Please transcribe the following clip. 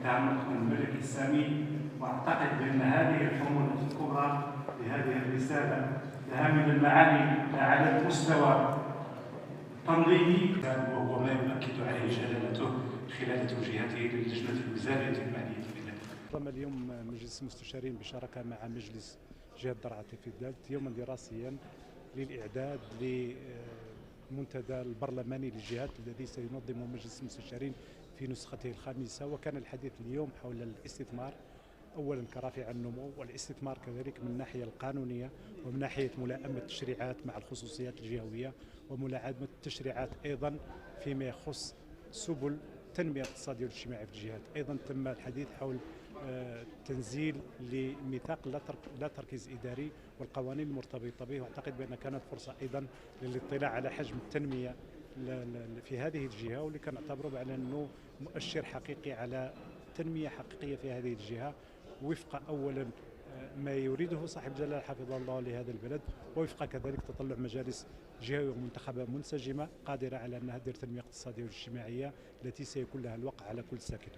يتعمق من الملك السامي، واعتقد بان هذه الحمولة الكبرى لهذه الرسالة لها من المعاني على المستوى التنظيمي، وهو ما يؤكد عليه جلالته خلال توجيهاته للجنة الوزارية المالية بالله. نظم اليوم مجلس المستشارين بشراكة مع مجلس جهة درعا في الدلت يوما دراسيا للإعداد لمنتدى البرلماني للجهات الذي سينظم مجلس المستشارين في نسخته الخامسة. وكان الحديث اليوم حول الاستثمار، أولا كرافع النمو، والاستثمار كذلك من الناحية القانونية ومن ناحية ملائمة التشريعات مع الخصوصيات الجهوية، وملائمة التشريعات أيضا فيما يخص سبل التنمية الاقتصادية والاجتماعية في الجهات. أيضا تم الحديث حول تنزيل لميثاق لا تركيز إداري والقوانين المرتبطة به، واعتقد بأن كانت فرصة أيضا للاطلاع على حجم التنمية في هذه الجهة، واللي كان نعتبره على أنه مؤشر حقيقي على تنمية حقيقية في هذه الجهة، وفق أولا ما يريده صاحب الجلالة حفظه الله لهذا البلد، ووفق كذلك تطلع مجالس جهوية ومنتخبة منسجمة قادرة على أنها تدير تنمية اقتصادية واجتماعية التي سيكون لها الوقع على كل ساكنة.